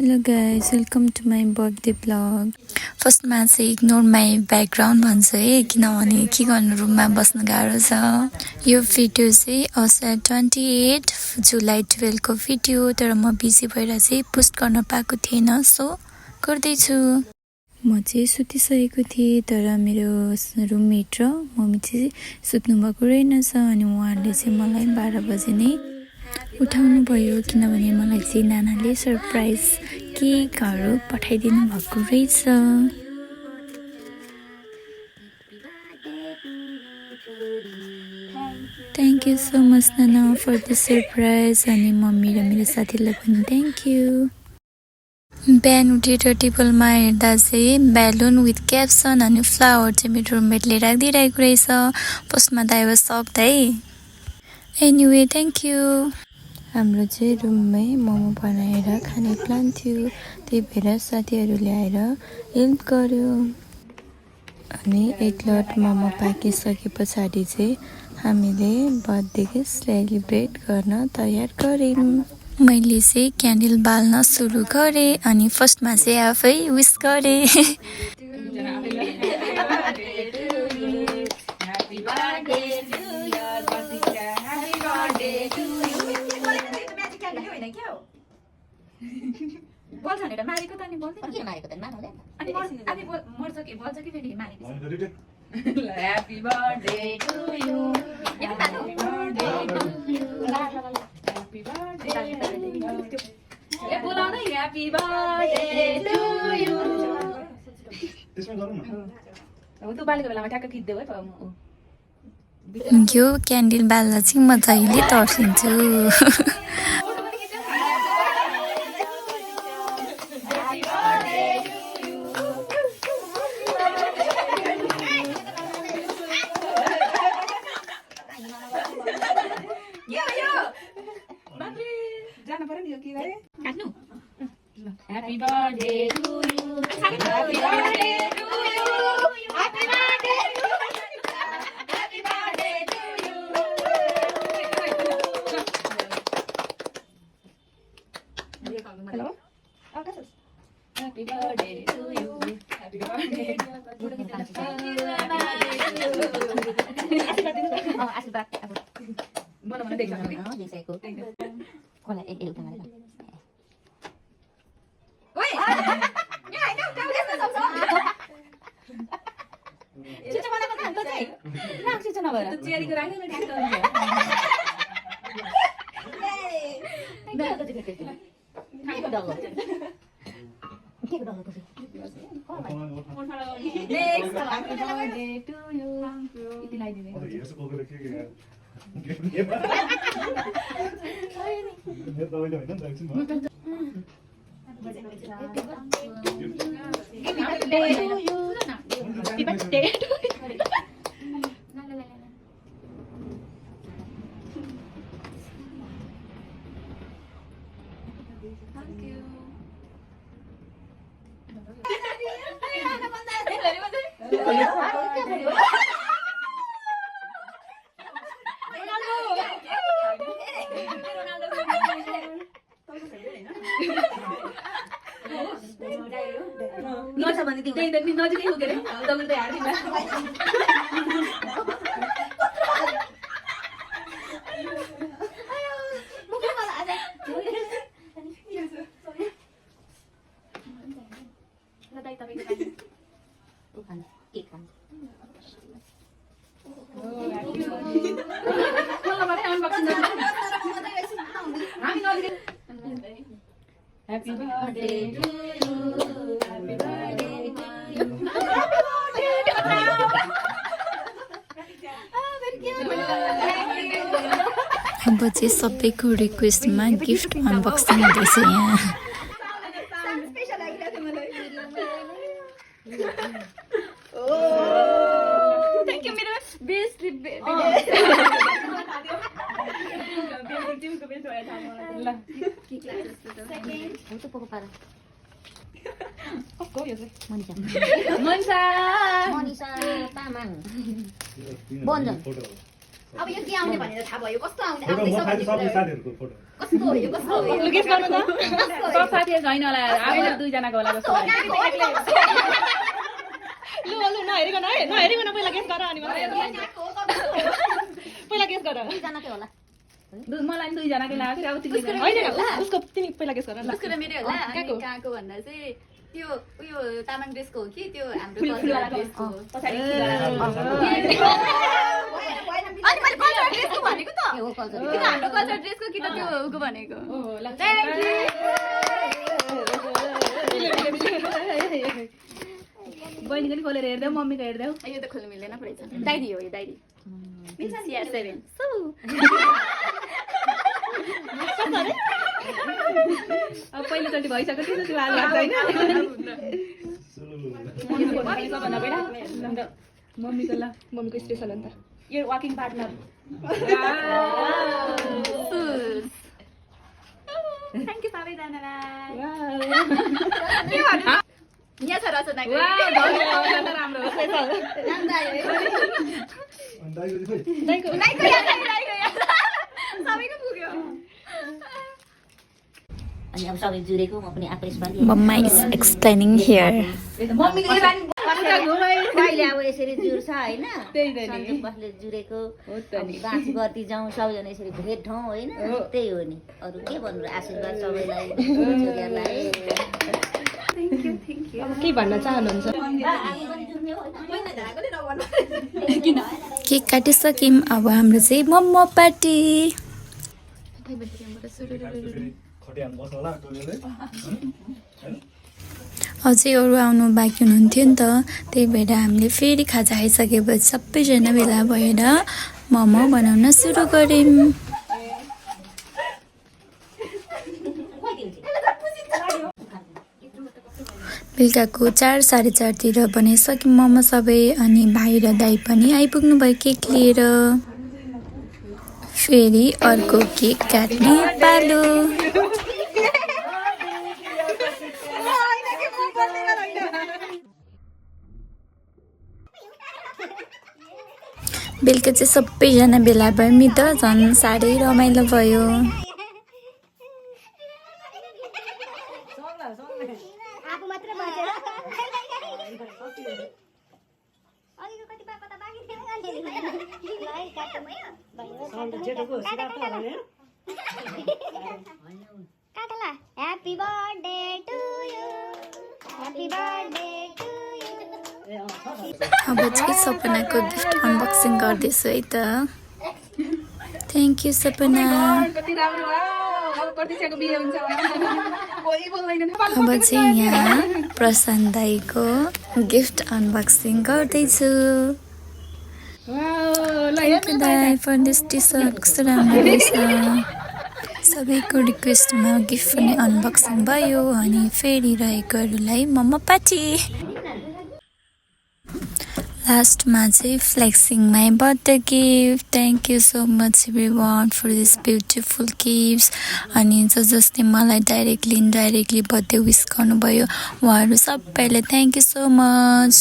Hello guys, welcome to my birthday vlog. फर्स्टमा चाहिँ ignore my background भन्छ है किनभने के गर्नु रुममा बस्न गाह्रो छ। यो भिडियो चाहिँ असार 28 जुलाई 12 को भिडियो, तर म बिजी भएर चाहिँ पोस्ट गर्न पाएको थिएन, सो गर्दैछु। म चाहिँ सुतिसकेको थिएँ, तर मेरो रुममेट र मम्मी चाहिँ सुत्नु भएको रहेनछ अनि उहाँहरूले चाहिँ मलाई 12 बजे नै उठाउनु भयो किनभने मलाई चाहिँ नानाले सरप्राइज केकहरू पठाइदिनु भएको रहेछ। Thank you so much Nana for the surprise. अनि मम्मी र मेरो साथीलाई पनि थ्याङ्क यू। बिहान उठेर टेबलमा हेर्दा चाहिँ बेलुन विथ क्याप्सन अनि फ्लावर चाहिँ मेरो रुममेटले राखिदिइरहेको रहेछ। फर्स्टमा त आई वाज सक्ड है। Anyway thank you. हाम्रो चाहिँ रुममै मोमो बनाएर खाने प्लान थियो, त्यही भएर साथीहरूले आएर हेल्प गर्यो। अनि एक लट मोमो पाकिसके पछाडि चाहिँ हामीले बर्थडे सेलिब्रेट गर्न तयार गऱ्यौँ। मैले चाहिँ क्यान्डल बाल्न सुरु गरेँ अनि फर्स्टमा चाहिँ आफै विस गरेँ। बोल्छ भनेर मारेको त अनि बोल्दैन के मारेको त मार्नुले अनि अनि मर्छ के बोल्छ कि फेरि मारेको happy birthday to you happy birthday to you happy birthday ए बोलाउन ह्यापी बर्थडे टु यु त्यसमा गरौँ न अब तँ बालेको बेलामा ट्याक्क खिच्देऊ है यो क्यान्डल बाल्दा चाहिँ म जहिले तर्सिन्छु। Happy birthday to you. Happy birthday to you. Happy birthday to you. Happy birthday to you. Hello? Happy birthday to you. Happy birthday to you. Oh, आशीर्वाद अब मन मन देखेको कोला एक एउटा मारेर ओइ यहाँ हैन काम गर्न सक्छ छिटो बनाएको त त चाहिँ राख छिटो नभएर त चियारीको राख्नु न ठ्याक्क हुन्छ ए ल त के डल्लो के डल्लो त next happy birthday to you यति लाइदिने यसो कोकोले के नछ भने दिउ त्यही त नजिकै हो के रे तपाईले त हार्दिनु Happy birthday to you. Happy birthday to you. Happy birthday to you. अब चाहिँ सबैको रिक्वेस्टमा गिफ्ट अनबक्सिङ हुँदैछ यहाँ। Thank you मेरो बेस्ट ल के क्लास सेकेन्ड हो त पोको पारा को यो चाहिँ मनिषा तामाङ बन्जन अब यो के आउने भनेर थाहा भयो कस्तो आउने आउँदैछ भन्ने कुरा कस्तो हो यो कस्तो हो यो लु गेस गर्नु त सब साथीहरु छैन होला आफै दुईजनाको होला जस्तो लाग्यो लु लु नहेरिकन है नहेरिकन पहिला गेस गर अनि मलाई पहिला गेस गर दुईजनाकै होला मलाई नि दुईजनाकै लाग्यो अब तिमी होइन उसको तिमी पहिला गेस गर ल उसको र मेरो होला अनि कहाँको भन्दा चाहिँ त्यो उयो तामाङ ड्रेसको हो कि त्यो हाम्रो फुलवाला ड्रेसको हो पछाडी अनि मैले कल्चर ड्रेसको भनेको त किन हाम्रो कल्चर ड्रेसको कि त त्यो उको भनेको ओहो ल बहिनीको नि खोलेर हेर्दै मम्मीको हेर्दै यो त खोल्नु मिल्दैन पो रहेछ डायरी हो यो डायरी CR7 अब पहिलोचोटि भइसक्यो त्यसपछि आज लाग्दैन मम्मीको ल मम्मीको स्पेसल हो नि त यो वाकिङ पार्टनर थ्याङ्क यू सबैजनालाई यहाँ छ रचनाको राम्रो सबैको पुग्यो अनि अब सबै जुरेको म पनि आफै यसपालि Mama is explaining here. कहिले अब यसरी जुर्छ होइन त्यही त नि सन्जोग बसले जुरेको हो त नि बाँच गर्दै जाउँ सबैजना यसरी भेट ठाउँ होइन त्यही हो नि अरू के भन्नु आशीर्वाद सबैलाई छोरीहरूलाई अब के भन्न चाहनुहुन्छ केक काटिसक्यौँ अब हाम्रो चाहिँ मोमो पार्टी अझै अरू आउनु बाँकी हुनुहुन्थ्यो नि त त्यही भएर हामीले फेरि खाजा खाइसकेपछि सबैजना भेला भएर मोमो बनाउन सुरु गऱ्यौँ बेलुकाको 4 साढे 4तिर बनाइसक्यौँ मोमो सबै अनि भाइ र दाइ पनि आइपुग्नु भयो केक लिएर फेरि अर्को केक काट्ने पालो बेलुका चाहिँ सबैजना भेला भयो नि त झन् साह्रै रमाइलो भयो Happy birthday to you. Happy birthday to you. अब चाहिँ सपनाको गिफ्ट अनबक्सिङ गर्दैछु है त थ्याङ्क यू सपना कति राम्रो अब प्रतिक्षाको बिहे हुन्छ कोही बोल्दैन अब चाहिँ यहाँ प्रशान्त दाईको गिफ्ट अनबक्सिङ गर्दैछु थ्याङ्क यू दाई फर दिस टी सर्ट कस्तो राम्रो रहेछ सबैको रिक्वेस्टमा गिफ्ट पनि अनबक्सिङ भयो अनि फेरि रहेकोहरूलाई मोमो पार्टी लास्टमा चाहिँ flexing my birthday gift thank you so much everyone for this beautiful gifts अनि जसले मलाई डाइरेक्टली इन्डाइरेक्टली बर्थडे विस गर्नुभयो उहाँहरू सबैलाई थ्याङ्क यू सो मच